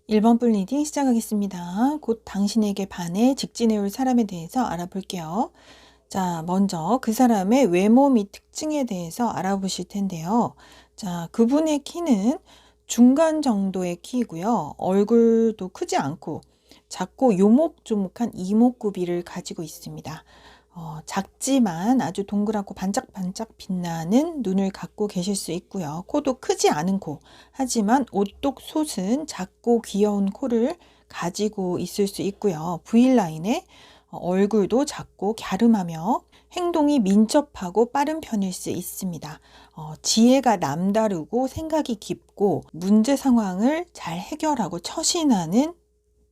1번 뿔 리딩 시작하겠습니다. 곧 당신에게 반해 직진해올 사람에 대해서 알아볼게요. 자, 먼저 그 사람의 외모 및 특징에 대해서 알아보실 텐데요. 자, 그분의 키는 중간 정도의 키이고요. 얼굴도 크지 않고 작고 요목조목한 이목구비를 가지고 있습니다. 작지만 아주 동그랗고 반짝반짝 빛나는 눈을 갖고 계실 수 있고요. 코도 크지 않은 코, 하지만 오똑 솟은 작고 귀여운 코를 가지고 있을 수 있고요. V라인에 얼굴도 작고 갸름하며 행동이 민첩하고 빠른 편일 수 있습니다. 지혜가 남다르고 생각이 깊고 문제 상황을 잘 해결하고 처신하는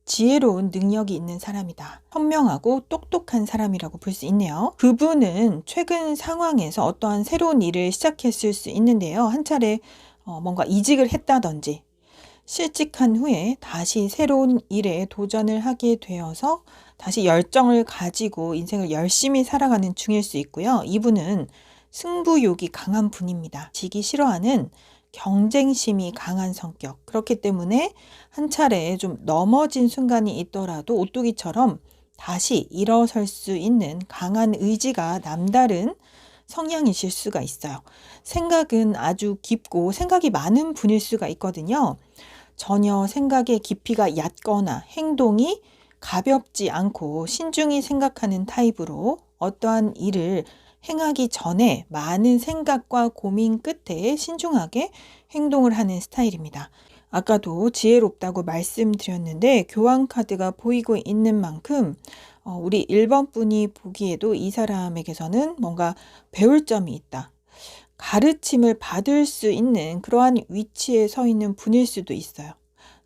지혜로운 능력이 있는 사람이다. 현명하고 똑똑한 사람이라고 볼 수 있네요. 그분은 최근 상황에서 어떠한 새로운 일을 시작했을 수 있는데요. 한 차례 뭔가 이직을 했다든지 실직한 후에 다시 새로운 일에 도전을 하게 되어서 다시 열정을 가지고 인생을 열심히 살아가는 중일 수 있고요. 이분은 승부욕이 강한 분입니다. 지기 싫어하는 경쟁심이 강한 성격. 그렇기 때문에 한 차례 좀 넘어진 순간이 있더라도 오뚜기처럼 다시 일어설 수 있는 강한 의지가 남다른 성향이실 수가 있어요. 생각은 아주 깊고 생각이 많은 분일 수가 있거든요. 전혀 생각의 깊이가 얕거나 행동이 가볍지 않고 신중히 생각하는 타입으로 어떠한 일을 행하기 전에 많은 생각과 고민 끝에 신중하게 행동을 하는 스타일입니다. 아까도 지혜롭다고 말씀드렸는데 교환 카드가 보이고 있는 만큼 우리 1번 분이 보기에도 이 사람에게서는 뭔가 배울 점이 있다. 가르침을 받을 수 있는 그러한 위치에 서 있는 분일 수도 있어요.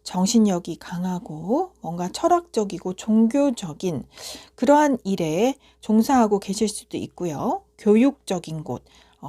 정신력이 강하고 뭔가 철학적이고 종교적인 그러한 일에 종사하고 계실 수도 있고요. 교육적인 곳,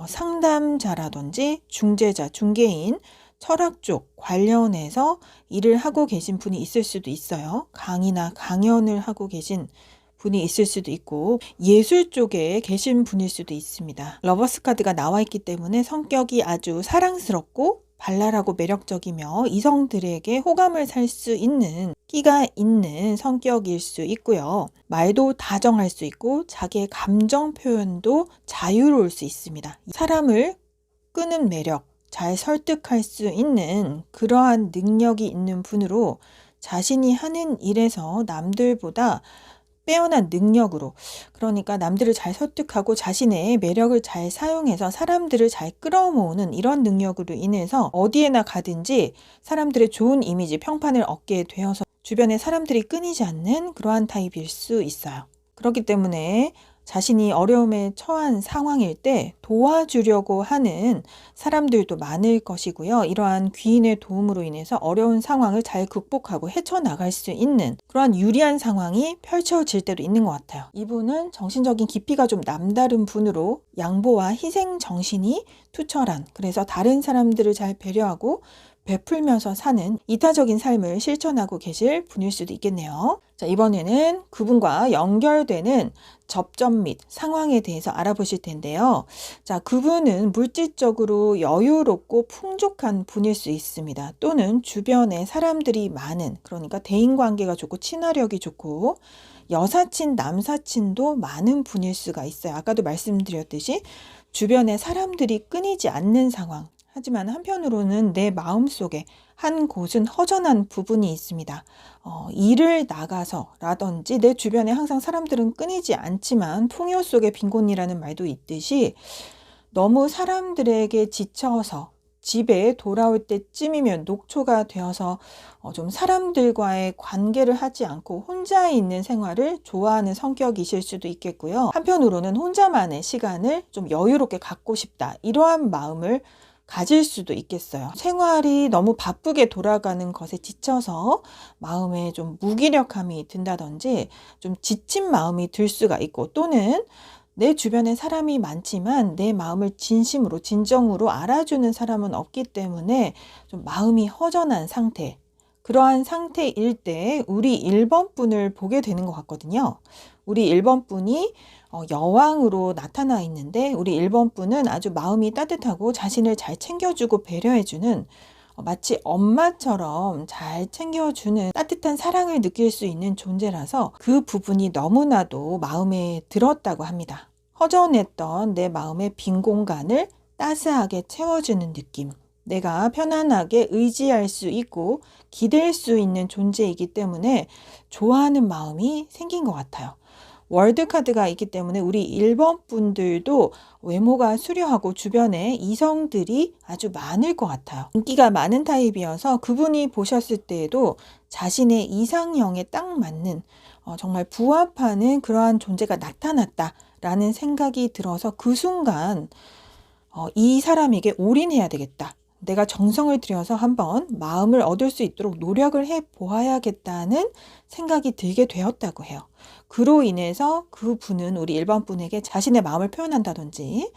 상담자라든지 중재자, 중개인, 철학 쪽 관련해서 일을 하고 계신 분이 있을 수도 있어요. 강의나 강연을 하고 계신 분이 있을 수도 있고 예술 쪽에 계신 분일 수도 있습니다. 러버스 카드가 나와 있기 때문에 성격이 아주 사랑스럽고 발랄하고 매력적이며 이성들에게 호감을 살 수 있는 끼가 있는 성격일 수 있고요. 말도 다정할 수 있고 자기의 감정 표현도 자유로울 수 있습니다. 사람을 끄는 매력, 잘 설득할 수 있는 그러한 능력이 있는 분으로 자신이 하는 일에서 남들보다 빼어난 능력으로, 그러니까 남들을 잘 설득하고 자신의 매력을 잘 사용해서 사람들을 잘 끌어모으는 이런 능력으로 인해서 어디에나 가든지 사람들의 좋은 이미지, 평판을 얻게 되어서 주변에 사람들이 끊이지 않는 그러한 타입일 수 있어요. 그렇기 때문에 자신이 어려움에 처한 상황일 때 도와주려고 하는 사람들도 많을 것이고요. 이러한 귀인의 도움으로 인해서 어려운 상황을 잘 극복하고 헤쳐나갈 수 있는 그러한 유리한 상황이 펼쳐질 때도 있는 것 같아요. 이분은 정신적인 깊이가 좀 남다른 분으로 양보와 희생 정신이 투철한, 그래서 다른 사람들을 잘 배려하고 베풀면서 사는 이타적인 삶을 실천하고 계실 분일 수도 있겠네요. 자, 이번에는 그분과 연결되는 접점 및 상황에 대해서 알아보실 텐데요. 자, 그분은 물질적으로 여유롭고 풍족한 분일 수 있습니다. 또는 주변에 사람들이 많은, 그러니까 대인관계가 좋고 친화력이 좋고 여사친, 남사친도 많은 분일 수가 있어요. 아까도 말씀드렸듯이 주변에 사람들이 끊이지 않는 상황. 하지만 한편으로는 내 마음속에 한 곳은 허전한 부분이 있습니다. 일을 나가서라든지 내 주변에 항상 사람들은 끊이지 않지만 풍요 속의 빈곤이라는 말도 있듯이 너무 사람들에게 지쳐서 집에 돌아올 때쯤이면 녹초가 되어서 좀 사람들과의 관계를 하지 않고 혼자 있는 생활을 좋아하는 성격이실 수도 있겠고요. 한편으로는 혼자만의 시간을 좀 여유롭게 갖고 싶다. 이러한 마음을 가질 수도 있겠어요. 생활이 너무 바쁘게 돌아가는 것에 지쳐서 마음에 좀 무기력함이 든다든지 좀 지친 마음이 들 수가 있고, 또는 내 주변에 사람이 많지만 내 마음을 진심으로 진정으로 알아주는 사람은 없기 때문에 좀 마음이 허전한 상태, 그러한 상태일 때 우리 1번 분을 보게 되는 것 같거든요. 우리 1번 분이 여왕으로 나타나 있는데 우리 1번 분은 아주 마음이 따뜻하고 자신을 잘 챙겨주고 배려해주는 마치 엄마처럼 잘 챙겨주는 따뜻한 사랑을 느낄 수 있는 존재라서 그 부분이 너무나도 마음에 들었다고 합니다. 허전했던 내 마음의 빈 공간을 따스하게 채워주는 느낌. 내가 편안하게 의지할 수 있고 기댈 수 있는 존재이기 때문에 좋아하는 마음이 생긴 것 같아요. 월드카드가 있기 때문에 우리 1번 분들도 외모가 수려하고 주변에 이성들이 아주 많을 것 같아요. 인기가 많은 타입이어서 그분이 보셨을 때에도 자신의 이상형에 딱 맞는 정말 부합하는 그러한 존재가 나타났다라는 생각이 들어서 그 순간 이 사람에게 올인해야 되겠다. 내가 정성을 들여서 한번 마음을 얻을 수 있도록 노력을 해 보아야겠다는 생각이 들게 되었다고 해요. 그로 인해서 그분은 우리 1번 분에게 자신의 마음을 표현한다든지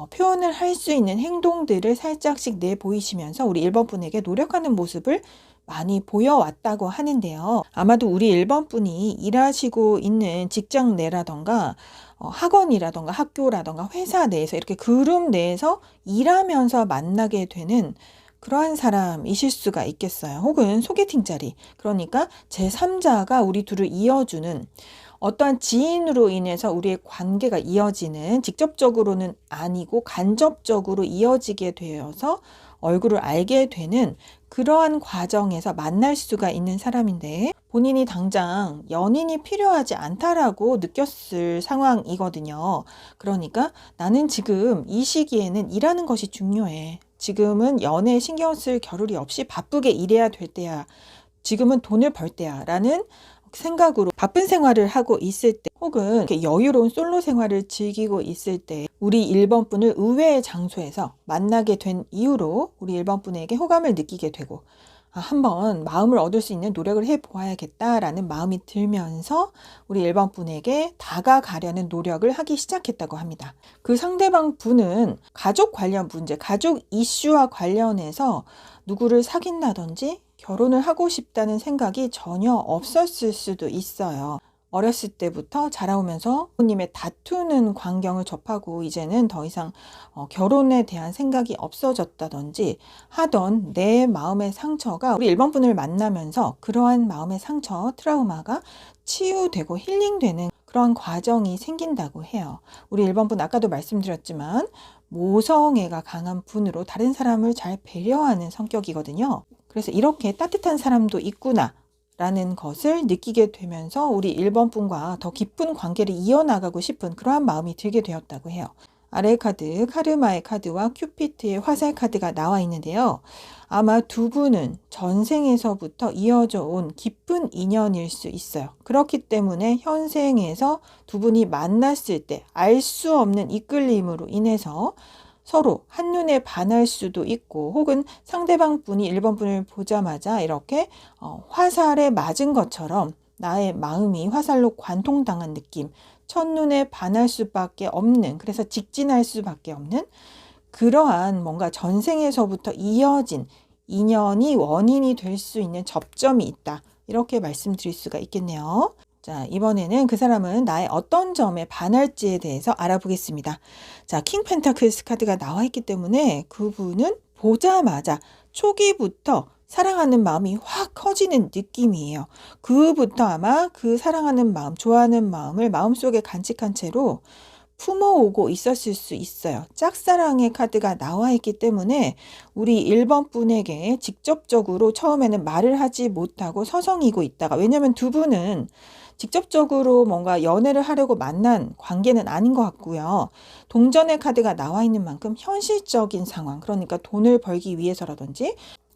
표현을 할 수 있는 행동들을 살짝씩 내보이시면서 우리 1번 분에게 노력하는 모습을 많이 보여왔다고 하는데요. 아마도 우리 1번 분이 일하시고 있는 직장 내라던가 학원이라던가 학교라던가 회사 내에서 이렇게 그룹 내에서 일하면서 만나게 되는 그러한 사람이실 수가 있겠어요. 혹은 소개팅 자리, 그러니까 제3자가 우리 둘을 이어주는 어떠한 지인으로 인해서 우리의 관계가 이어지는, 직접적으로는 아니고 간접적으로 이어지게 되어서 얼굴을 알게 되는 그러한 과정에서 만날 수가 있는 사람인데, 본인이 당장 연인이 필요하지 않다라고 느꼈을 상황이거든요. 그러니까 나는 지금 이 시기에는 일하는 것이 중요해. 지금은 연애에 신경 쓸 겨를이 없이 바쁘게 일해야 될 때야. 지금은 돈을 벌 때야. 라는 생각으로 바쁜 생활을 하고 있을 때, 혹은 이렇게 여유로운 솔로 생활을 즐기고 있을 때 우리 1번 분을 의외의 장소에서 만나게 된 이후로 우리 1번 분에게 호감을 느끼게 되고, 한번 마음을 얻을 수 있는 노력을 해보아야겠다라는 마음이 들면서 우리 1번 분에게 다가가려는 노력을 하기 시작했다고 합니다. 그 상대방 분은 가족 관련 문제, 가족 이슈와 관련해서 누구를 사귄다든지 결혼을 하고 싶다는 생각이 전혀 없었을 수도 있어요. 어렸을 때부터 자라오면서 부모님의 다투는 광경을 접하고 이제는 더 이상 결혼에 대한 생각이 없어졌다든지 하던 내 마음의 상처가 우리 1번 분을 만나면서 그러한 마음의 상처, 트라우마가 치유되고 힐링되는 그러한 과정이 생긴다고 해요. 우리 1번 분 아까도 말씀드렸지만 모성애가 강한 분으로 다른 사람을 잘 배려하는 성격이거든요. 그래서 이렇게 따뜻한 사람도 있구나 라는 것을 느끼게 되면서 우리 1번 분과 더 깊은 관계를 이어나가고 싶은 그러한 마음이 들게 되었다고 해요. 아래 카드, 카르마의 카드와 큐피트의 화살 카드가 나와 있는데요. 아마 두 분은 전생에서부터 이어져 온 깊은 인연일 수 있어요. 그렇기 때문에 현생에서 두 분이 만났을 때 알 수 없는 이끌림으로 인해서 서로 한눈에 반할 수도 있고, 혹은 상대방 분이 1번 분을 보자마자 이렇게 화살에 맞은 것처럼 나의 마음이 화살로 관통당한 느낌, 첫눈에 반할 수밖에 없는, 그래서 직진할 수밖에 없는 그러한 뭔가 전생에서부터 이어진 인연이 원인이 될 수 있는 접점이 있다. 이렇게 말씀드릴 수가 있겠네요. 자, 이번에는 그 사람은 나의 어떤 점에 반할지에 대해서 알아보겠습니다. 자, 킹 펜타클스 카드가 나와 있기 때문에 그분은 보자마자 초기부터 사랑하는 마음이 확 커지는 느낌이에요. 그부터 아마 그 사랑하는 마음, 좋아하는 마음을 마음속에 간직한 채로 품어오고 있었을 수 있어요. 짝사랑의 카드가 나와 있기 때문에 우리 1번 분에게 직접적으로 처음에는 말을 하지 못하고 서성이고 있다가, 왜냐면 두 분은 직접적으로 뭔가 연애를 하려고 만난 관계는 아닌 것 같고요. 동전의 카드가 나와 있는 만큼 현실적인 상황, 그러니까 돈을 벌기 위해서라든지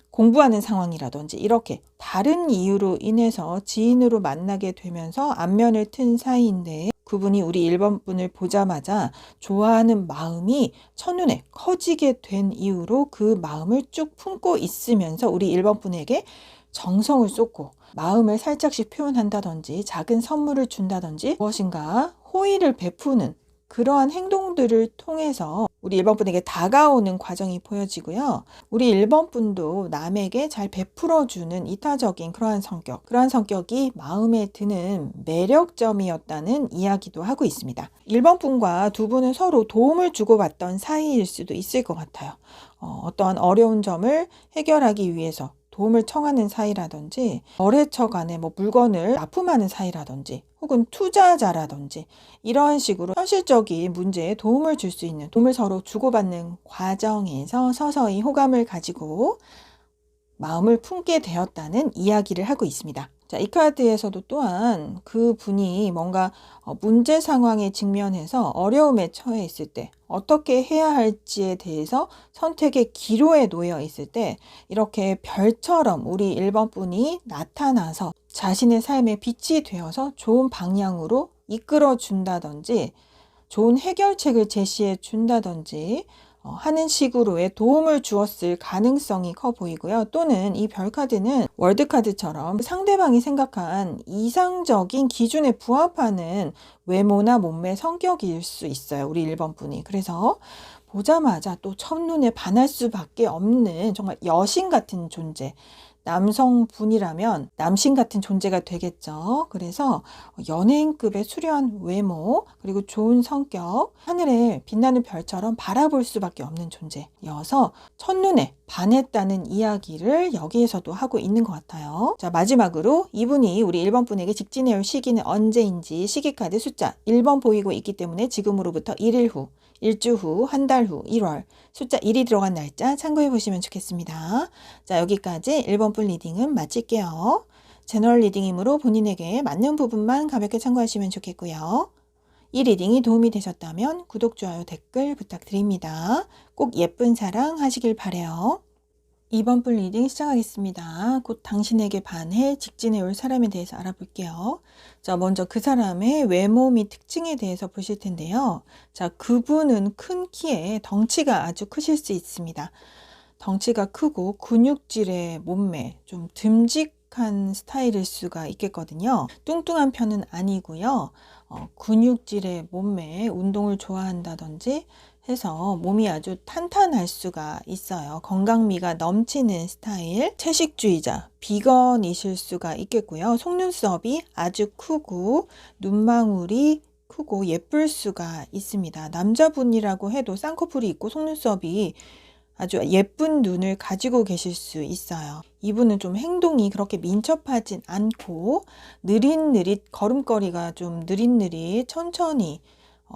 공부하는 상황이라든지 이렇게 다른 이유로 인해서 지인으로 만나게 되면서 안면을 튼 사이인데, 그분이 우리 1번 분을 보자마자 좋아하는 마음이 첫눈에 커지게 된 이후로 그 마음을 쭉 품고 있으면서 우리 1번 분에게 정성을 쏟고 마음을 살짝씩 표현한다든지 작은 선물을 준다든지 무엇인가 호의를 베푸는 그러한 행동들을 통해서 우리 1번 분에게 다가오는 과정이 보여지고요. 우리 1번 분도 남에게 잘 베풀어주는 이타적인 그러한 성격이 마음에 드는 매력점이었다는 이야기도 하고 있습니다. 1번 분과 두 분은 서로 도움을 주고받던 사이일 수도 있을 것 같아요. 어떠한 어려운 점을 해결하기 위해서 도움을 청하는 사이라든지 거래처 간에 뭐 물건을 납품하는 사이라든지 혹은 투자자라든지 이러한 식으로 현실적인 문제에 도움을 줄 수 있는 도움을 서로 주고받는 과정에서 서서히 호감을 가지고 마음을 품게 되었다는 이야기를 하고 있습니다. 자, 이 카드에서도 또한 그 분이 뭔가 문제 상황에 직면해서 어려움에 처해 있을 때 어떻게 해야 할지에 대해서 선택의 기로에 놓여 있을 때 이렇게 별처럼 우리 1번 분이 나타나서 자신의 삶의 빛이 되어서 좋은 방향으로 이끌어 준다든지 좋은 해결책을 제시해 준다든지 하는 식으로의 도움을 주었을 가능성이 커 보이고요. 또는 이 별카드는 월드카드처럼 상대방이 생각한 이상적인 기준에 부합하는 외모나 몸매, 성격일 수 있어요. 우리 1번 분이. 그래서 보자마자 또 첫눈에 반할 수밖에 없는 정말 여신 같은 존재. 남성분이라면 남신 같은 존재가 되겠죠. 그래서 연예인급의 수려한 외모, 그리고 좋은 성격, 하늘에 빛나는 별처럼 바라볼 수밖에 없는 존재여서 첫눈에 반했다는 이야기를 여기에서도 하고 있는 것 같아요. 자, 마지막으로 이분이 우리 1번 분에게 직진해올 시기는 언제인지 시기카드 숫자 1번 보이고 있기 때문에 지금으로부터 1일 후, 일주 후, 한 달 후, 1월 숫자 1이 들어간 날짜 참고해 보시면 좋겠습니다. 자, 여기까지 1번 분 리딩은 마칠게요. 제너럴 리딩이므로 본인에게 맞는 부분만 가볍게 참고하시면 좋겠고요. 이 리딩이 도움이 되셨다면 구독, 좋아요, 댓글 부탁드립니다. 꼭 예쁜 사랑 하시길 바래요. 2번 분 리딩 시작하겠습니다. 곧 당신에게 반해 직진해 올 사람에 대해서 알아볼게요. 자, 먼저 그 사람의 외모 및 특징에 대해서 보실 텐데요. 자, 그분은 큰 키에 덩치가 아주 크실 수 있습니다. 덩치가 크고 근육질의 몸매, 좀 듬직한 스타일일 수가 있겠거든요. 뚱뚱한 편은 아니고요. 근육질의 몸매, 운동을 좋아한다든지 해서 몸이 아주 탄탄할 수가 있어요. 건강미가 넘치는 스타일, 채식주의자, 비건이실 수가 있겠고요. 속눈썹이 아주 크고 눈망울이 크고 예쁠 수가 있습니다. 남자분이라고 해도 쌍꺼풀이 있고 속눈썹이 아주 예쁜 눈을 가지고 계실 수 있어요. 이분은 좀 행동이 그렇게 민첩하진 않고 느릿느릿 걸음걸이가 좀 느릿느릿 천천히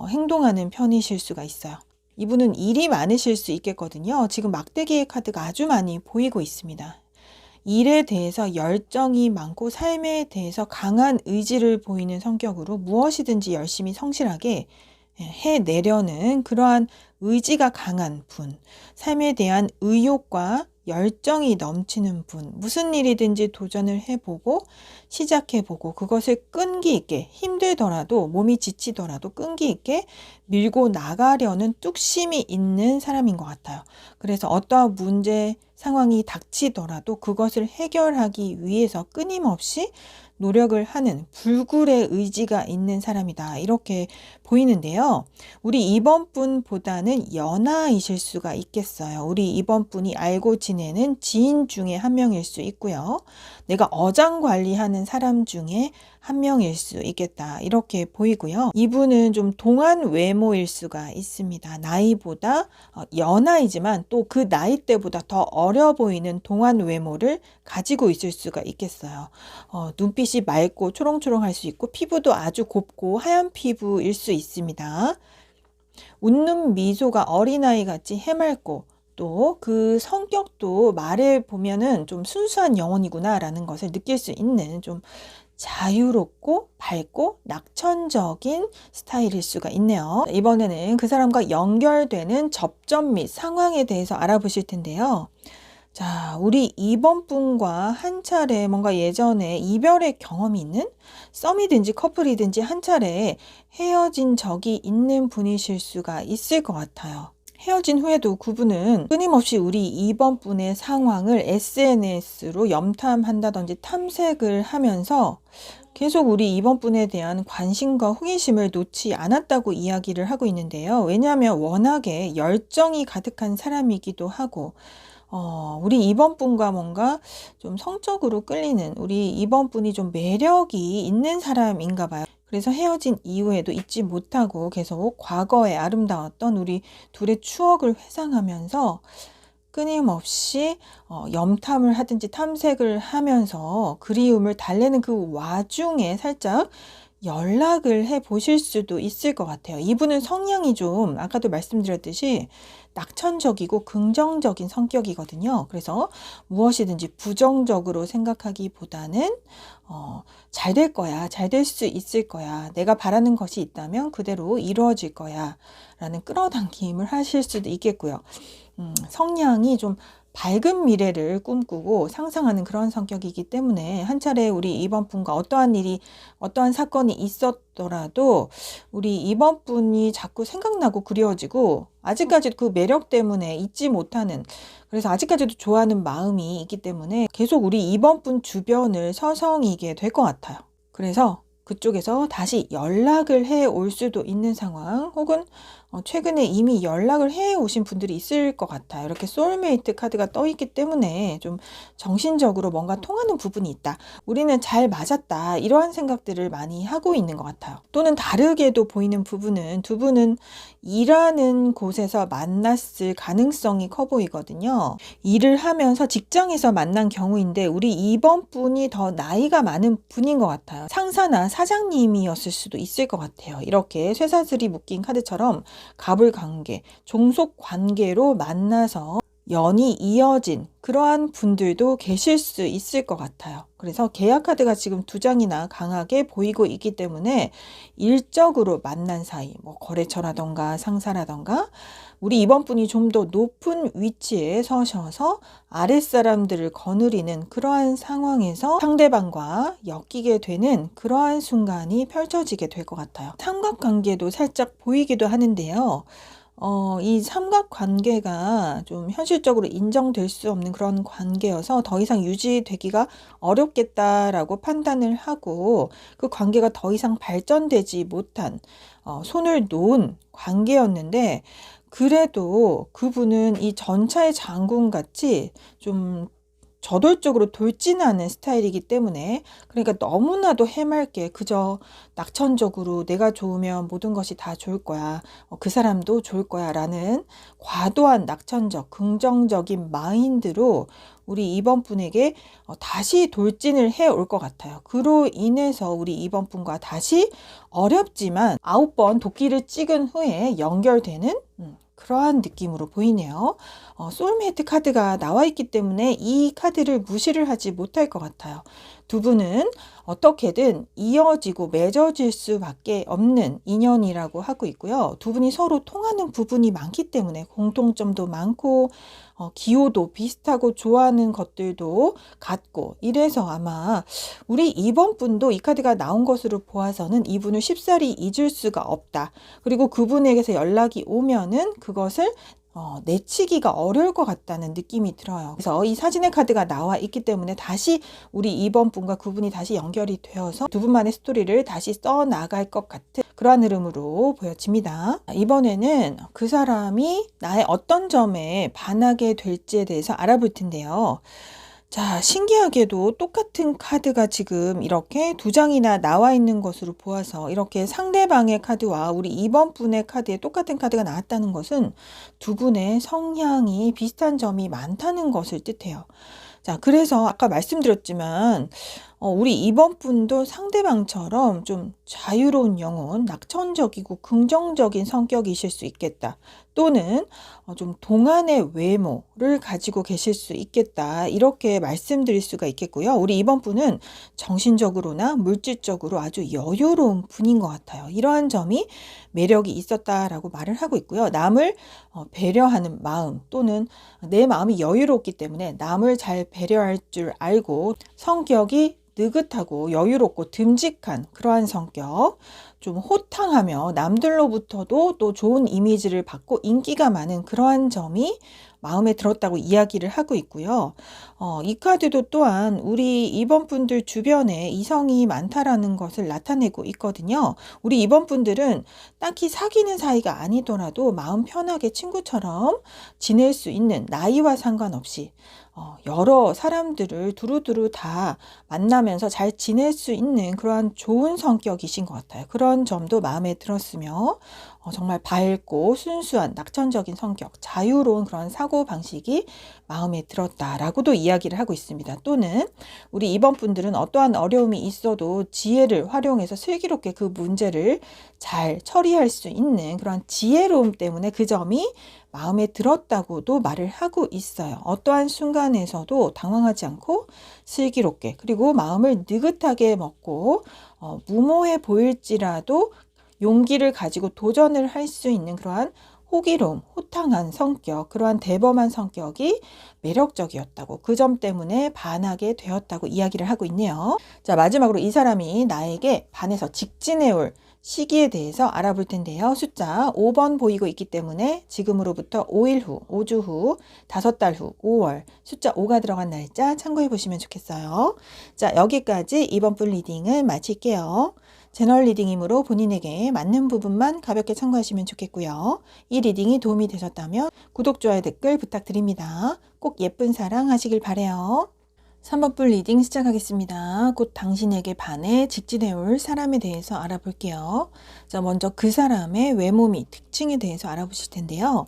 행동하는 편이실 수가 있어요. 이분은 일이 많으실 수 있겠거든요. 지금 막대기의 카드가 아주 많이 보이고 있습니다. 일에 대해서 열정이 많고 삶에 대해서 강한 의지를 보이는 성격으로 무엇이든지 열심히 성실하게 해내려는 그러한 의지가 강한 분, 삶에 대한 의욕과 열정이 넘치는 분, 무슨 일이든지 도전을 해보고 시작해보고 그것을 끈기 있게 힘들더라도 몸이 지치더라도 끈기 있게 밀고 나가려는 뚝심이 있는 사람인 것 같아요. 그래서 어떠한 문제 상황이 닥치더라도 그것을 해결하기 위해서 끊임없이 노력을 하는 불굴의 의지가 있는 사람이다. 이렇게 보이는데요. 우리 2번 분보다는 연하이실 수가 있겠어요. 우리 2번 분이 알고 지내는 지인 중에 한 명일 수 있고요. 내가 어장 관리하는 사람 중에 한 명일 수 있겠다. 이렇게 보이고요. 이분은 좀 동안 외모일 수가 있습니다. 나이보다 연하이지만 또 그 나이 때보다 더 어려 보이는 동안 외모를 가지고 있을 수가 있겠어요. 눈빛이 맑고 초롱초롱할 수 있고 피부도 아주 곱고 하얀 피부일 수 있습니다. 웃는 미소가 어린아이 같이 해맑고 또 그 성격도 말해 보면은 좀 순수한 영혼이구나 라는 것을 느낄 수 있는 좀 자유롭고 밝고 낙천적인 스타일일 수가 있네요. 이번에는 그 사람과 연결되는 접점 및 상황에 대해서 알아보실 텐데요. 자, 우리 2번 분과 한 차례 뭔가 예전에 이별의 경험이 있는 썸이든지 커플이든지 한 차례 헤어진 적이 있는 분이실 수가 있을 것 같아요. 헤어진 후에도 그분은 끊임없이 우리 2번 분의 상황을 SNS로 염탐한다든지 탐색을 하면서 계속 우리 2번 분에 대한 관심과 호기심을 놓지 않았다고 이야기를 하고 있는데요. 왜냐하면 워낙에 열정이 가득한 사람이기도 하고 우리 2번 분과 뭔가 좀 성적으로 끌리는 우리 2번 분이 좀 매력이 있는 사람인가 봐요. 그래서 헤어진 이후에도 잊지 못하고 계속 과거에 아름다웠던 우리 둘의 추억을 회상하면서 끊임없이 염탐을 하든지 탐색을 하면서 그리움을 달래는 그 와중에 살짝 연락을 해 보실 수도 있을 것 같아요. 이분은 성향이 좀 아까도 말씀드렸듯이 낙천적이고 긍정적인 성격이거든요. 그래서 무엇이든지 부정적으로 생각하기보다는 잘 될 거야, 잘 될 수 있을 거야, 내가 바라는 것이 있다면 그대로 이루어질 거야 라는 끌어당김을 하실 수도 있겠고요. 성향이 좀 밝은 미래를 꿈꾸고 상상하는 그런 성격이기 때문에 한 차례 우리 2번 분과 어떠한 일이, 어떠한 사건이 있었더라도 우리 2번 분이 자꾸 생각나고 그리워지고 아직까지도 그 매력 때문에 잊지 못하는, 그래서 아직까지도 좋아하는 마음이 있기 때문에 계속 우리 2번 분 주변을 서성이게 될 것 같아요. 그래서 그쪽에서 다시 연락을 해 올 수도 있는 상황, 혹은 최근에 이미 연락을 해 오신 분들이 있을 것 같아요. 이렇게 소울메이트 카드가 떠 있기 때문에 좀 정신적으로 뭔가 통하는 부분이 있다, 우리는 잘 맞았다, 이러한 생각들을 많이 하고 있는 것 같아요. 또는 다르게도 보이는 부분은 두 분은 일하는 곳에서 만났을 가능성이 커 보이거든요. 일을 하면서 직장에서 만난 경우인데 우리 2번 분이 더 나이가 많은 분인 것 같아요. 상사나 사장님이었을 수도 있을 것 같아요. 이렇게 쇠사슬이 묶인 카드처럼 갑을 관계, 종속 관계로 만나서 연이 이어진 그러한 분들도 계실 수 있을 것 같아요. 그래서 계약 카드가 지금 2장이나 강하게 보이고 있기 때문에 일적으로 만난 사이, 뭐 거래처라던가 상사라던가 우리 2번 분이 좀 더 높은 위치에 서셔서 아랫사람들을 거느리는 그러한 상황에서 상대방과 엮이게 되는 그러한 순간이 펼쳐지게 될 것 같아요. 삼각관계도 살짝 보이기도 하는데요. 이 삼각관계가 좀 현실적으로 인정될 수 없는 그런 관계여서 더 이상 유지되기가 어렵겠다라고 판단을 하고 그 관계가 더 이상 발전되지 못한 손을 놓은 관계였는데, 그래도 그분은 이 전차의 장군같이 좀 저돌적으로 돌진하는 스타일이기 때문에, 그러니까 너무나도 해맑게 그저 낙천적으로 내가 좋으면 모든 것이 다 좋을 거야, 그 사람도 좋을 거야 라는 과도한 낙천적 긍정적인 마인드로 우리 2번 분에게 다시 돌진을 해 올 것 같아요. 그로 인해서 우리 2번 분과 다시 어렵지만 9번 도끼를 찍은 후에 연결되는 그러한 느낌으로 보이네요. 소울메이트 카드가 나와 있기 때문에 이 카드를 무시를 하지 못할 것 같아요. 두 분은 어떻게든 이어지고 맺어질 수밖에 없는 인연이라고 하고 있고요. 두 분이 서로 통하는 부분이 많기 때문에 공통점도 많고 기호도 비슷하고 좋아하는 것들도 같고, 이래서 아마 우리 2번 분도 이 카드가 나온 것으로 보아서는 이분을 쉽사리 잊을 수가 없다. 그리고 그분에게서 연락이 오면은 그것을 내치기가 어려울 것 같다는 느낌이 들어요. 그래서 이 사진의 카드가 나와 있기 때문에 다시 우리 2번 분과 그분이 다시 연결이 되어서 두 분만의 스토리를 다시 써나갈 것 같은 그러한 흐름으로 보여집니다. 이번에는 그 사람이 나의 어떤 점에 반하게 될지에 대해서 알아볼 텐데요. 자, 신기하게도 똑같은 카드가 지금 이렇게 2장이나 나와 있는 것으로 보아서 이렇게 상대방의 카드와 우리 2번 분의 카드에 똑같은 카드가 나왔다는 것은 두 분의 성향이 비슷한 점이 많다는 것을 뜻해요. 자, 그래서 아까 말씀드렸지만 우리 2번 분도 상대방처럼 좀 자유로운 영혼, 낙천적이고 긍정적인 성격이실 수 있겠다. 또는 좀 동안의 외모를 가지고 계실 수 있겠다, 이렇게 말씀드릴 수가 있겠고요. 우리 2번 분은 정신적으로나 물질적으로 아주 여유로운 분인 것 같아요. 이러한 점이 매력이 있었다라고 말을 하고 있고요. 남을 배려하는 마음, 또는 내 마음이 여유롭기 때문에 남을 잘 배려할 줄 알고 성격이 느긋하고 여유롭고 듬직한 그러한 성격, 좀 호탕하며 남들로부터도 또 좋은 이미지를 받고 인기가 많은 그러한 점이 마음에 들었다고 이야기를 하고 있고요. 이 카드도 또한 우리 2번 분들 주변에 이성이 많다라는 것을 나타내고 있거든요. 우리 2번 분들은 딱히 사귀는 사이가 아니더라도 마음 편하게 친구처럼 지낼 수 있는, 나이와 상관없이 여러 사람들을 두루두루 다 만나면서 잘 지낼 수 있는 그러한 좋은 성격이신 것 같아요. 그런 그런 점도 마음에 들었으며 정말 밝고 순수한 낙천적인 성격, 자유로운 그런 사고방식이 마음에 들었다라고도 이야기를 하고 있습니다. 또는 우리 2번 분들은 어떠한 어려움이 있어도 지혜를 활용해서 슬기롭게 그 문제를 잘 처리할 수 있는 그런 지혜로움 때문에 그 점이 마음에 들었다고도 말을 하고 있어요. 어떠한 순간에서도 당황하지 않고 슬기롭게, 그리고 마음을 느긋하게 먹고 무모해 보일지라도 용기를 가지고 도전을 할 수 있는 그러한 호기로움, 호탕한 성격, 그러한 대범한 성격이 매력적이었다고, 그 점 때문에 반하게 되었다고 이야기를 하고 있네요. 자, 마지막으로 이 사람이 나에게 반해서 직진해올 시기에 대해서 알아볼 텐데요. 숫자 5번 보이고 있기 때문에 지금으로부터 5일 후, 5주 후, 5달 후, 5월, 숫자 5가 들어간 날짜 참고해 보시면 좋겠어요. 자, 여기까지 이번 분 리딩을 마칠게요. 제너럴 리딩이므로 본인에게 맞는 부분만 가볍게 참고하시면 좋겠고요. 이 리딩이 도움이 되셨다면 구독, 좋아요, 댓글 부탁드립니다. 꼭 예쁜 사랑 하시길 바라요. 3번 분 리딩 시작하겠습니다. 곧 당신에게 반해 직진해올 사람에 대해서 알아볼게요. 자, 먼저 그 사람의 외모 및 특징에 대해서 알아보실 텐데요.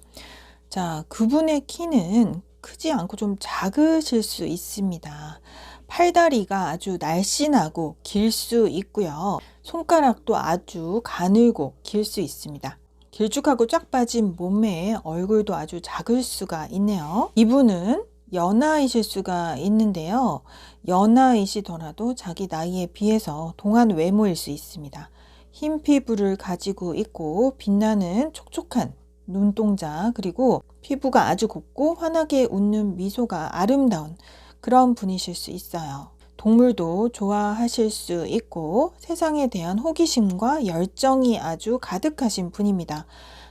자, 그분의 키는 크지 않고 좀 작으실 수 있습니다. 팔다리가 아주 날씬하고 길 수 있고요. 손가락도 아주 가늘고 길 수 있습니다. 길쭉하고 쫙 빠진 몸매에 얼굴도 아주 작을 수가 있네요. 이분은 연하이실 수가 있는데요. 연하이시더라도 자기 나이에 비해서 동안 외모일 수 있습니다. 흰 피부를 가지고 있고 빛나는 촉촉한 눈동자, 그리고 피부가 아주 곱고 환하게 웃는 미소가 아름다운 그런 분이실 수 있어요. 동물도 좋아하실 수 있고 세상에 대한 호기심과 열정이 아주 가득하신 분입니다.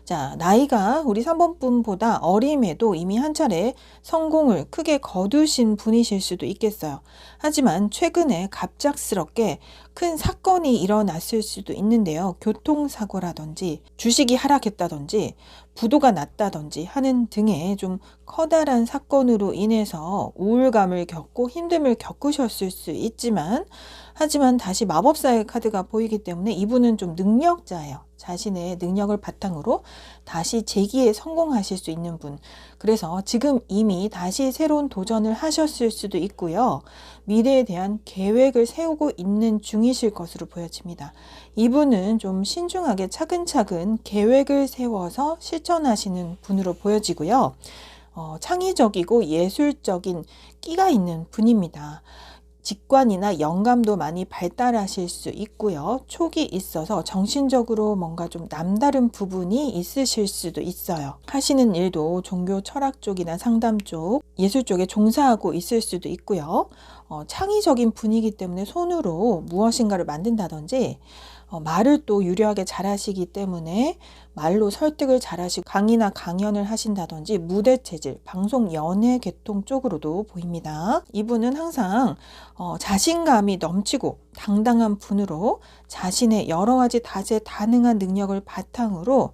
자, 나이가 우리 3번 분보다 어림에도 이미 한 차례 성공을 크게 거두신 분이실 수도 있겠어요. 하지만 최근에 갑작스럽게 큰 사건이 일어났을 수도 있는데요. 교통사고라든지 주식이 하락했다든지 부도가 났다든지 하는 등의 좀 커다란 사건으로 인해서 우울감을 겪고 힘듦을 겪으셨을 수 있지만, 하지만 다시 마법사의 카드가 보이기 때문에 이분은 좀 능력자예요. 자신의 능력을 바탕으로 다시 재기에 성공하실 수 있는 분. 그래서 지금 이미 다시 새로운 도전을 하셨을 수도 있고요. 미래에 대한 계획을 세우고 있는 중이실 것으로 보여집니다. 이분은 좀 신중하게 차근차근 계획을 세워서 실천하시는 분으로 보여지고요. 창의적이고 예술적인 끼가 있는 분입니다. 직관이나 영감도 많이 발달하실 수 있고요. 촉이 있어서 정신적으로 뭔가 좀 남다른 부분이 있으실 수도 있어요. 하시는 일도 종교 철학 쪽이나 상담 쪽, 예술 쪽에 종사하고 있을 수도 있고요. 창의적인 분이기 때문에 손으로 무엇인가를 만든다든지 말을 또 유려하게 잘하시기 때문에 말로 설득을 잘하시고 강의나 강연을 하신다든지 무대 체질, 방송, 연예, 계통 쪽으로도 보입니다. 이분은 항상 자신감이 넘치고 당당한 분으로 자신의 여러 가지 다재다능한 능력을 바탕으로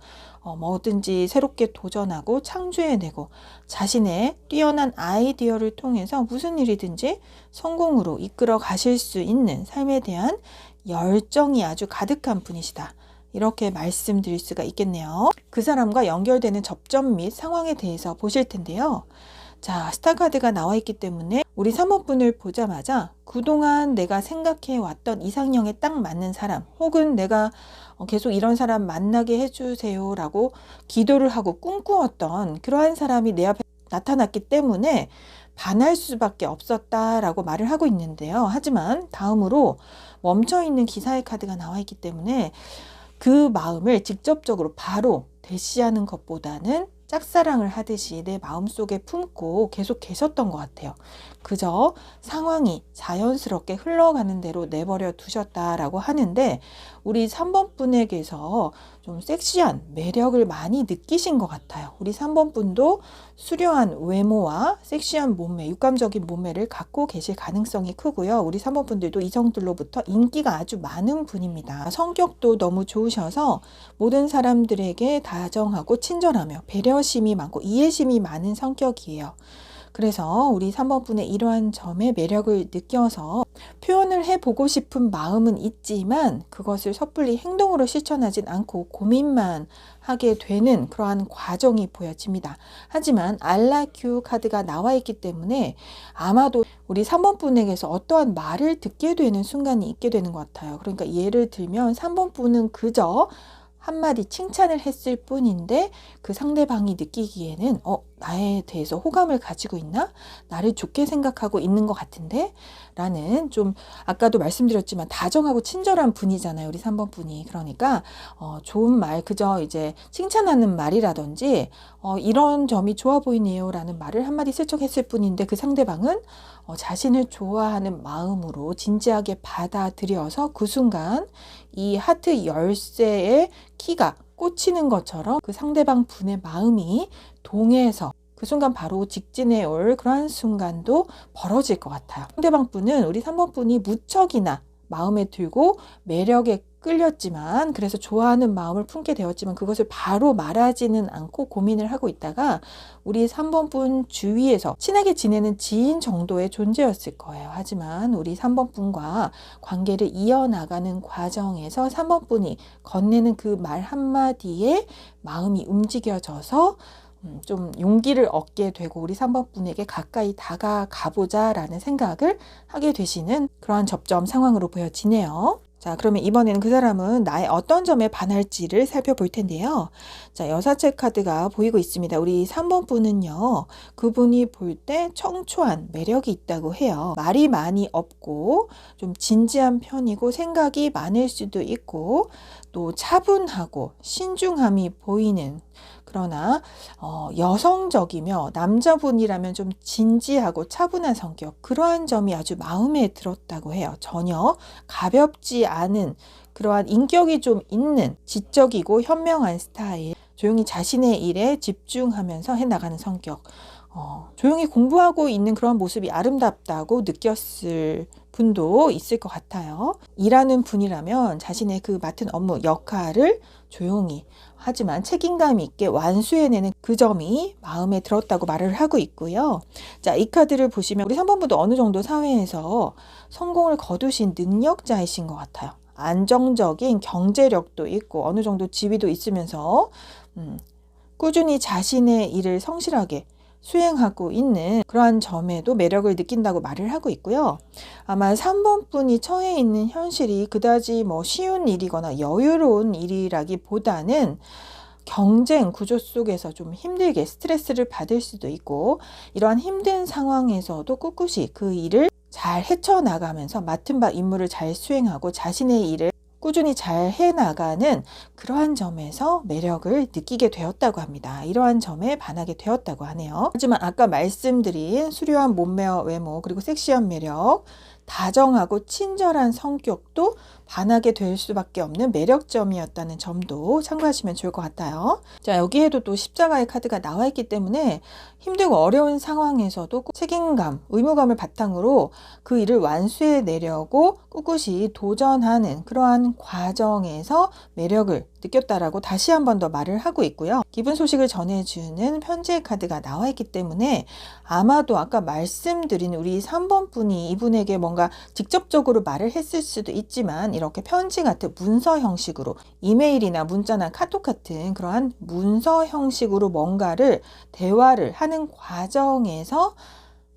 뭐든지 새롭게 도전하고 창조해내고 자신의 뛰어난 아이디어를 통해서 무슨 일이든지 성공으로 이끌어 가실 수 있는 삶에 대한 열정이 아주 가득한 분이시다. 이렇게 말씀드릴 수가 있겠네요. 그 사람과 연결되는 접점 및 상황에 대해서 보실 텐데요. 자, 스타카드가 나와 있기 때문에 우리 3번 분을 보자마자 그동안 내가 생각해 왔던 이상형에 딱 맞는 사람, 혹은 내가 계속 이런 사람 만나게 해주세요 라고 기도를 하고 꿈꾸었던 그러한 사람이 내 앞에 나타났기 때문에 반할 수밖에 없었다라고 말을 하고 있는데요. 하지만 다음으로 멈춰있는 기사의 카드가 나와 있기 때문에 그 마음을 직접적으로 바로 대시하는 것보다는 짝사랑을 하듯이 내 마음속에 품고 계속 계셨던 것 같아요. 그저 상황이 자연스럽게 흘러가는 대로 내버려 두셨다라고 하는데, 우리 3번 분에게서 좀 섹시한 매력을 많이 느끼신 것 같아요. 우리 3번 분도 수려한 외모와 섹시한 몸매, 육감적인 몸매를 갖고 계실 가능성이 크고요. 우리 3번 분들도 이성들로부터 인기가 아주 많은 분입니다. 성격도 너무 좋으셔서 모든 사람들에게 다정하고 친절하며 배려심이 많고 이해심이 많은 성격이에요. 그래서 우리 3번 분의 이러한 점에 매력을 느껴서 표현을 해보고 싶은 마음은 있지만 그것을 섣불리 행동으로 실천하진 않고 고민만 하게 되는 그러한 과정이 보여집니다. 하지만 I like you 카드가 나와 있기 때문에 아마도 우리 3번 분에게서 어떠한 말을 듣게 되는 순간이 있게 되는 것 같아요. 그러니까 예를 들면 3번 분은 그저 한마디 칭찬을 했을 뿐인데 그 상대방이 느끼기에는 나에 대해서 호감을 가지고 있나? 나를 좋게 생각하고 있는 것 같은데? 라는 좀 아까도 말씀드렸지만 다정하고 친절한 분이잖아요. 우리 3번 분이. 그러니까 좋은 말 그저 이제 칭찬하는 말이라든지 이런 점이 좋아 보이네요 라는 말을 한마디 슬쩍 했을 뿐인데 그 상대방은 자신을 좋아하는 마음으로 진지하게 받아들여서 그 순간 이 하트 열쇠의 키가 꽂히는 것처럼 그 상대방 분의 마음이 동해서 그 순간 바로 직진해 올 그러한 순간도 벌어질 것 같아요. 상대방 분은 우리 3번 분이 무척이나 마음에 들고 매력에 끌렸지만 그래서 좋아하는 마음을 품게 되었지만 그것을 바로 말하지는 않고 고민을 하고 있다가 우리 3번 분 주위에서 친하게 지내는 지인 정도의 존재였을 거예요. 하지만 우리 3번 분과 관계를 이어나가는 과정에서 3번 분이 건네는 그 말 한마디에 마음이 움직여져서 좀 용기를 얻게 되고 우리 3번 분에게 가까이 다가가 보자 라는 생각을 하게 되시는 그러한 접점 상황으로 보여지네요. 자, 그러면 이번에는 그 사람은 나의 어떤 점에 반할지를 살펴볼 텐데요. 자, 여사체 카드가 보이고 있습니다. 우리 3번 분은요, 그분이 볼 때 청초한 매력이 있다고 해요. 말이 많이 없고 좀 진지한 편이고 생각이 많을 수도 있고 또 차분하고 신중함이 보이는 그러나 여성적이며 남자분이라면 좀 진지하고 차분한 성격 그러한 점이 아주 마음에 들었다고 해요. 전혀 가볍지 않은 그러한 인격이 좀 있는 지적이고 현명한 스타일 조용히 자신의 일에 집중하면서 해나가는 성격 조용히 공부하고 있는 그런 모습이 아름답다고 느꼈을 분도 있을 것 같아요. 일하는 분이라면 자신의 그 맡은 업무 역할을 조용히 하지만 책임감 있게 완수해내는 그 점이 마음에 들었다고 말을 하고 있고요. 자, 이 카드를 보시면 우리 3번 분도 어느 정도 사회에서 성공을 거두신 능력자이신 것 같아요. 안정적인 경제력도 있고 어느 정도 지위도 있으면서 꾸준히 자신의 일을 성실하게 수행하고 있는 그러한 점에도 매력을 느낀다고 말을 하고 있고요. 아마 3번 분이 처해 있는 현실이 그다지 쉬운 일이거나 여유로운 일이라기보다는 경쟁 구조 속에서 좀 힘들게 스트레스를 받을 수도 있고 이러한 힘든 상황에서도 꿋꿋이 그 일을 잘 헤쳐나가면서 맡은 바 임무를 잘 수행하고 자신의 일을 꾸준히 잘 해나가는 그러한 점에서 매력을 느끼게 되었다고 합니다. 이러한 점에 반하게 되었다고 하네요. 하지만 아까 말씀드린 수려한 몸매와 외모 그리고 섹시한 매력 다정하고 친절한 성격도 반하게 될 수밖에 없는 매력점이었다는 점도 참고하시면 좋을 것 같아요. 자, 여기에도 또 십자가의 카드가 나와 있기 때문에 힘들고 어려운 상황에서도 책임감, 의무감을 바탕으로 그 일을 완수해내려고 꿋꿋이 도전하는 그러한 과정에서 매력을 느꼈다라고 다시 한 번 더 말을 하고 있고요. 기쁜 소식을 전해주는 편지의 카드가 나와 있기 때문에 아마도 아까 말씀드린 우리 3번 분이 이분에게 뭔가 직접적으로 말을 했을 수도 있지만 이렇게 편지 같은 문서 형식으로 이메일이나 문자나 카톡 같은 그러한 문서 형식으로 뭔가를 대화를 하는 과정에서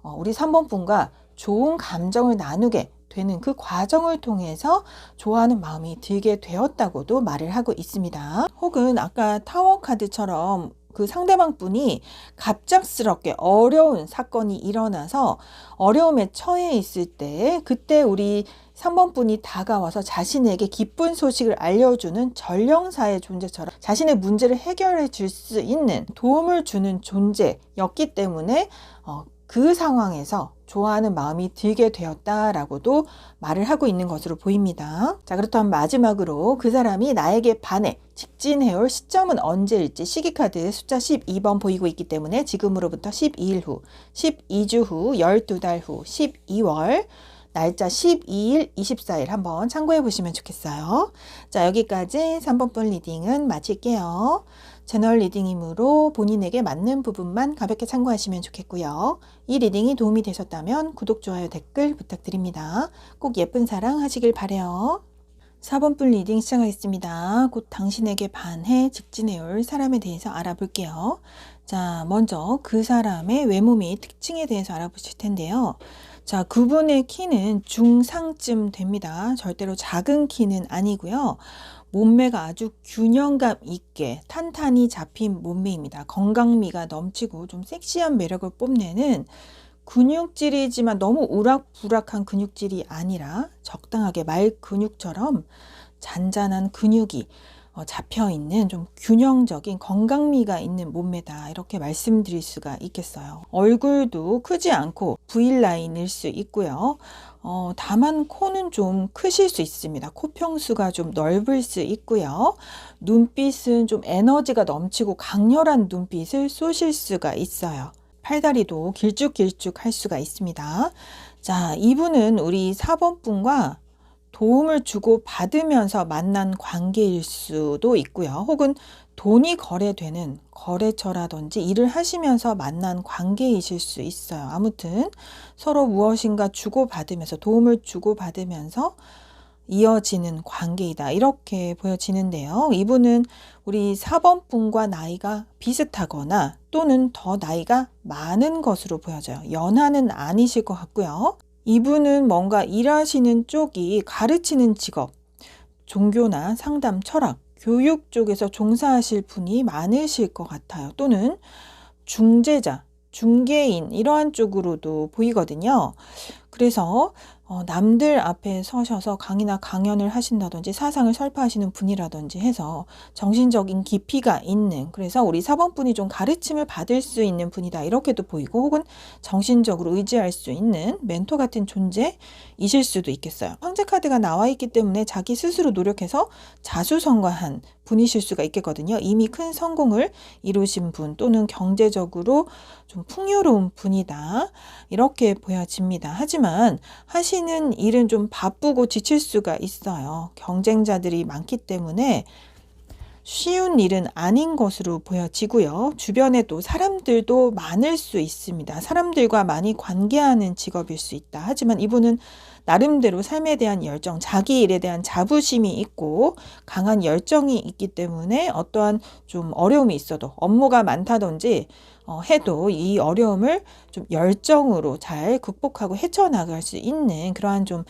우리 3번 분과 좋은 감정을 나누게 되는 그 과정을 통해서 좋아하는 마음이 들게 되었다고도 말을 하고 있습니다. 혹은 아까 타워 카드처럼 그 상대방 분이 갑작스럽게 어려운 사건이 일어나서 어려움에 처해 있을 때 그때 우리 3번 분이 다가와서 자신에게 기쁜 소식을 알려주는 전령사의 존재처럼 자신의 문제를 해결해 줄 수 있는 도움을 주는 존재였기 때문에 그 상황에서 좋아하는 마음이 들게 되었다라고도 말을 하고 있는 것으로 보입니다. 자, 그렇다면 마지막으로 그 사람이 나에게 반해 직진해올 시점은 언제일지 시기카드 숫자 12번 보이고 있기 때문에 지금으로부터 12일 후, 12주 후, 12달 후, 12월 날짜 12일, 24일 한번 참고해 보시면 좋겠어요. 자, 여기까지 3번 분 리딩은 마칠게요. 제너럴 리딩이므로 본인에게 맞는 부분만 가볍게 참고하시면 좋겠고요. 이 리딩이 도움이 되셨다면 구독, 좋아요, 댓글 부탁드립니다. 꼭 예쁜 사랑 하시길 바래요. 4번분 리딩 시작하겠습니다. 곧 당신에게 반해 직진해 올 사람에 대해서 알아볼게요. 자, 먼저 그 사람의 외모 및 특징에 대해서 알아보실 텐데요. 자, 그분의 키는 중상쯤 됩니다. 절대로 작은 키는 아니고요. 몸매가 아주 균형감 있게 탄탄히 잡힌 몸매입니다. 건강미가 넘치고 좀 섹시한 매력을 뽐내는 근육질이지만 너무 우락부락한 근육질이 아니라 적당하게 말 근육처럼 잔잔한 근육이 잡혀있는 좀 균형적인 건강미가 있는 몸매다, 이렇게 말씀드릴 수가 있겠어요. 얼굴도 크지 않고 V라인일 수 있고요. 다만 코는 좀 크실 수 있습니다. 코평수가 좀 넓을 수 있고요. 눈빛은 좀 에너지가 넘치고 강렬한 눈빛을 쏘실 수가 있어요. 팔다리도 길쭉길쭉 할 수가 있습니다. 자, 이분은 우리 4번 분과 도움을 주고 받으면서 만난 관계일 수도 있고요. 혹은 돈이 거래되는 거래처라든지 일을 하시면서 만난 관계이실 수 있어요. 아무튼 서로 무엇인가 주고받으면서, 도움을 주고받으면서 이어지는 관계이다, 이렇게 보여지는데요. 이분은 우리 4번 분과 나이가 비슷하거나 또는 더 나이가 많은 것으로 보여져요. 연하는 아니실 것 같고요. 이분은 뭔가 일하시는 쪽이 가르치는 직업, 종교나 상담, 철학, 교육 쪽에서 종사하실 분이 많으실 것 같아요. 또는 중재자, 중개인, 이러한 쪽으로도 보이거든요. 그래서 남들 앞에 서셔서 강의나 강연을 하신다든지 사상을 설파하시는 분이라든지 해서 정신적인 깊이가 있는, 그래서 우리 4번 분이 좀 가르침을 받을 수 있는 분이다, 이렇게도 보이고, 혹은 정신적으로 의지할 수 있는 멘토 같은 존재이실 수도 있겠어요. 황제 카드가 나와 있기 때문에 자기 스스로 노력해서 자수성가한 분이실 수가 있겠거든요. 이미 큰 성공을 이루신 분, 또는 경제적으로 좀 풍요로운 분이다, 이렇게 보여집니다. 하지만 하시는 일은 좀 바쁘고 지칠 수가 있어요. 경쟁자들이 많기 때문에 쉬운 일은 아닌 것으로 보여지고요. 주변에 또 사람들도 많을 수 있습니다. 사람들과 많이 관계하는 직업일 수 있다. 하지만 이분은 나름대로 삶에 대한 열정, 자기 일에 대한 자부심이 있고 강한 열정이 있기 때문에 어떠한 좀 어려움이 있어도, 업무가 많다든지 해도 이 어려움을 좀 열정으로 잘 극복하고 헤쳐나갈 수 있는 그러한 좀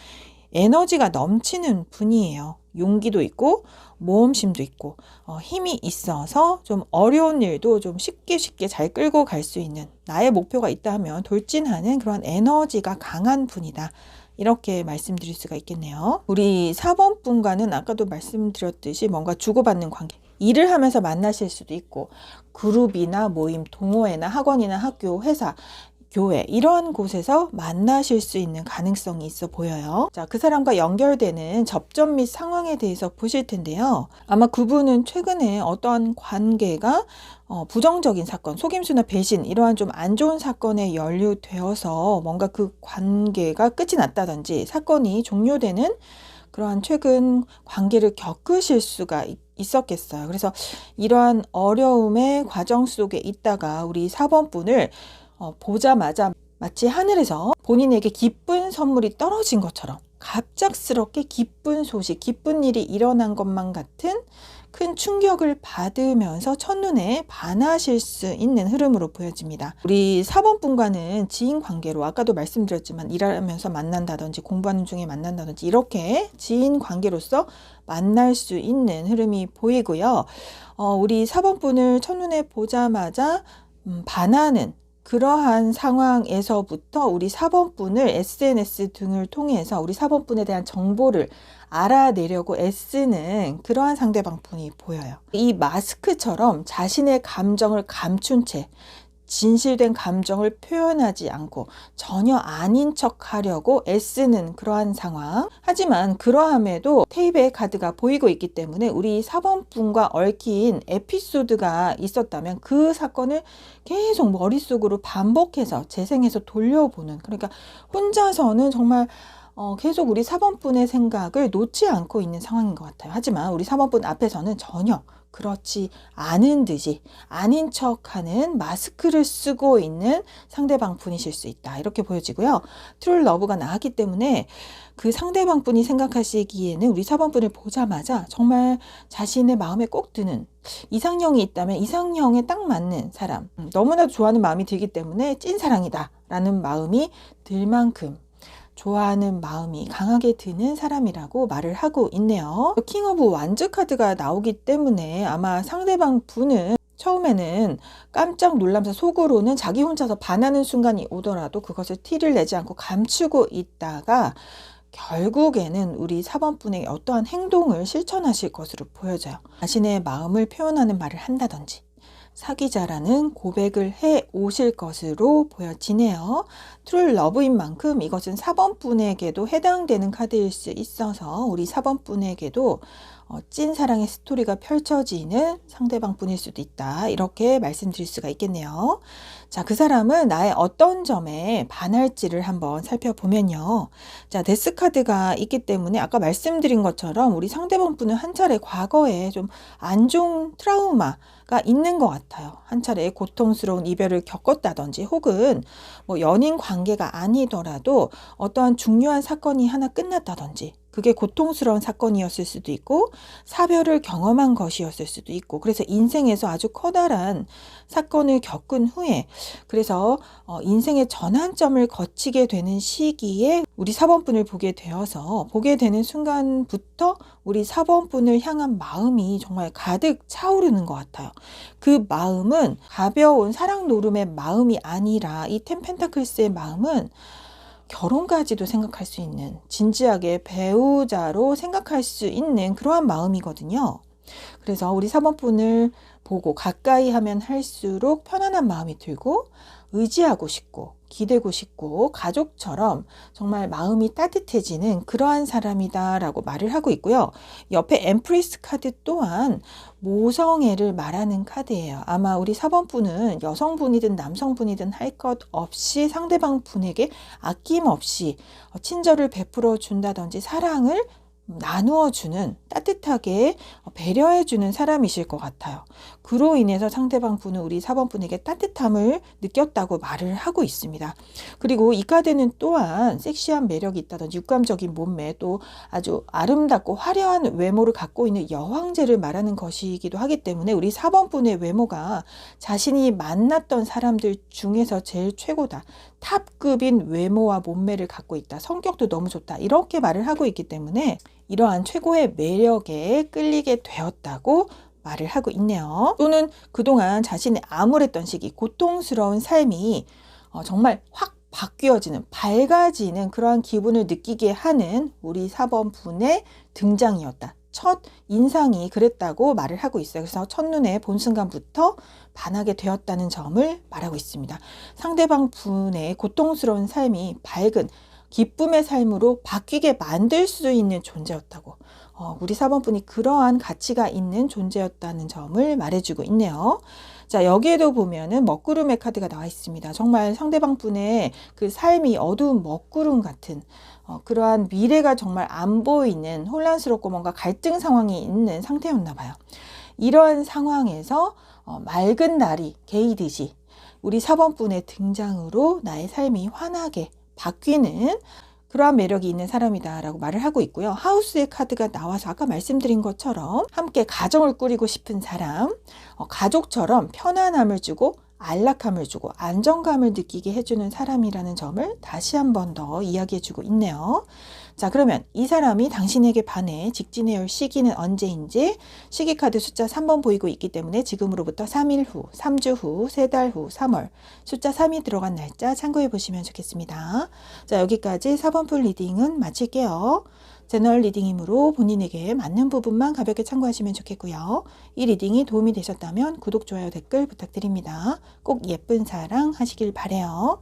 에너지가 넘치는 분이에요. 용기도 있고 모험심도 있고 힘이 있어서 좀 어려운 일도 좀 쉽게 잘 끌고 갈 수 있는, 나의 목표가 있다 하면 돌진하는 그런 에너지가 강한 분이다, 이렇게 말씀드릴 수가 있겠네요. 우리 4번 분과는 아까도 말씀드렸듯이 뭔가 주고받는 관계, 일을 하면서 만나실 수도 있고 그룹이나 모임, 동호회나 학원이나 학교, 회사, 교회, 이런 곳에서 만나실 수 있는 가능성이 있어 보여요. 자, 그 사람과 연결되는 접점 및 상황에 대해서 보실 텐데요. 아마 그분은 최근에 어떠한 관계가 부정적인 사건, 속임수나 배신, 이러한 좀 안 좋은 사건에 연루되어서 뭔가 그 관계가 끝이 났다든지 사건이 종료되는 그러한 최근 관계를 겪으실 수가 있었겠어요. 그래서 이러한 어려움의 과정 속에 있다가 우리 4번 분을 보자마자 마치 하늘에서 본인에게 기쁜 선물이 떨어진 것처럼 갑작스럽게 기쁜 소식, 기쁜 일이 일어난 것만 같은 큰 충격을 받으면서 첫눈에 반하실 수 있는 흐름으로 보여집니다. 우리 4번 분과는 지인 관계로, 아까도 말씀드렸지만 일하면서 만난다든지 공부하는 중에 만난다든지 이렇게 지인 관계로서 만날 수 있는 흐름이 보이고요. 우리 4번 분을 첫눈에 보자마자 반하는 그러한 상황에서부터 우리 4번 분을 SNS 등을 통해서 우리 4번 분에 대한 정보를 알아내려고 애쓰는 그러한 상대방 분이 보여요. 이 마스크처럼 자신의 감정을 감춘 채 진실된 감정을 표현하지 않고 전혀 아닌 척 하려고 애쓰는 그러한 상황. 하지만 그러함에도 테이프의 카드가 보이고 있기 때문에 우리 4번 분과 얽힌 에피소드가 있었다면 그 사건을 계속 머릿속으로 반복해서 재생해서 돌려보는, 그러니까 혼자서는 정말 계속 우리 4번 분의 생각을 놓지 않고 있는 상황인 것 같아요. 하지만 우리 4번 분 앞에서는 전혀 그렇지 않은 듯이 아닌 척하는 마스크를 쓰고 있는 상대방 분이실 수 있다. 이렇게 보여지고요. 트루 러브가 나왔기 때문에 그 상대방 분이 생각하시기에는 우리 4번 분을 보자마자 정말 자신의 마음에 꼭 드는 이상형이 있다면 이상형에 딱 맞는 사람, 너무나도 좋아하는 마음이 들기 때문에 찐사랑이다 라는 마음이 들 만큼 좋아하는 마음이 강하게 드는 사람이라고 말을 하고 있네요. 킹 오브 완즈 카드가 나오기 때문에 아마 상대방 분은 처음에는 깜짝 놀라면서 속으로는 자기 혼자서 반하는 순간이 오더라도 그것을 티를 내지 않고 감추고 있다가 결국에는 우리 4번 분에게 어떠한 행동을 실천하실 것으로 보여져요. 자신의 마음을 표현하는 말을 한다든지 사귀자라는 고백을 해 오실 것으로 보여지네요. 트루 러브인 만큼 이것은 4번 분에게도 해당되는 카드일 수 있어서 우리 4번 분에게도 찐사랑의 스토리가 펼쳐지는 상대방 분일 수도 있다. 이렇게 말씀드릴 수가 있겠네요. 자, 그 사람은 나의 어떤 점에 반할지를 한번 살펴보면요. 자, 데스 카드가 있기 때문에 아까 말씀드린 것처럼 우리 상대방 분은 한 차례 과거에 좀 안 좋은 트라우마가 있는 것 같아요. 한 차례 고통스러운 이별을 겪었다든지 혹은 뭐 연인 관계가 아니더라도 어떠한 중요한 사건이 하나 끝났다든지 그게 고통스러운 사건이었을 수도 있고 사별을 경험한 것이었을 수도 있고 그래서 인생에서 아주 커다란 사건을 겪은 후에 그래서 인생의 전환점을 거치게 되는 시기에 우리 4번 분을 보게 되어서 보게 되는 순간부터 우리 4번 분을 향한 마음이 정말 가득 차오르는 것 같아요. 그 마음은 가벼운 사랑 노름의 마음이 아니라 이 텐 펜타클스의 마음은 결혼까지도 생각할 수 있는 진지하게 배우자로 생각할 수 있는 그러한 마음이거든요. 그래서 우리 4번 분을 보고 가까이 하면 할수록 편안한 마음이 들고 의지하고 싶고 기대고 싶고 가족처럼 정말 마음이 따뜻해지는 그러한 사람이다라고 말을 하고 있고요. 옆에 엠프리스 카드 또한 모성애를 말하는 카드예요. 아마 우리 4번 분은 여성분이든 남성분이든 할 것 없이 상대방 분에게 아낌없이 친절을 베풀어 준다든지 사랑을 나누어주는 따뜻하게 배려해주는 사람이실 것 같아요. 그로 인해서 상대방 분은 우리 4번 분에게 따뜻함을 느꼈다고 말을 하고 있습니다. 그리고 이 카드는 또한 섹시한 매력이 있다든지 육감적인 몸매 또 아주 아름답고 화려한 외모를 갖고 있는 여왕제를 말하는 것이기도 하기 때문에 우리 4번 분의 외모가 자신이 만났던 사람들 중에서 제일 최고다. 탑급인 외모와 몸매를 갖고 있다. 성격도 너무 좋다. 이렇게 말을 하고 있기 때문에 이러한 최고의 매력에 끌리게 되었다고 말을 하고 있네요. 또는 그동안 자신의 암울했던 시기, 고통스러운 삶이 정말 확 바뀌어지는, 밝아지는 그러한 기분을 느끼게 하는 우리 4번 분의 등장이었다. 첫 인상이 그랬다고 말을 하고 있어요. 그래서 첫눈에 본 순간부터 반하게 되었다는 점을 말하고 있습니다. 상대방 분의 고통스러운 삶이 밝은 기쁨의 삶으로 바뀌게 만들 수 있는 존재였다고 우리 4번 분이 그러한 가치가 있는 존재였다는 점을 말해주고 있네요. 자, 여기에도 보면은 먹구름의 카드가 나와 있습니다. 정말 상대방 분의 그 삶이 어두운 먹구름 같은 그러한 미래가 정말 안 보이는 혼란스럽고 뭔가 갈등 상황이 있는 상태였나 봐요. 이런 상황에서 맑은 날이 개이듯이 우리 4번 분의 등장으로 나의 삶이 환하게 바뀌는 그러한 매력이 있는 사람이다 라고 말을 하고 있고요. 하우스의 카드가 나와서 아까 말씀드린 것처럼 함께 가정을 꾸리고 싶은 사람, 가족처럼 편안함을 주고 안락함을 주고 안정감을 느끼게 해주는 사람이라는 점을 다시 한 번 더 이야기해 주고 있네요. 자, 그러면 이 사람이 당신에게 반해 직진해야 할 시기는 언제인지 시기 카드 숫자 3번 보이고 있기 때문에 지금으로부터 3일 후, 3주 후, 3달 후, 3월 숫자 3이 들어간 날짜 참고해 보시면 좋겠습니다. 자, 여기까지 4번 풀 리딩은 마칠게요. 제너럴 리딩이므로 본인에게 맞는 부분만 가볍게 참고하시면 좋겠고요. 이 리딩이 도움이 되셨다면 구독, 좋아요, 댓글 부탁드립니다. 꼭 예쁜 사랑 하시길 바래요.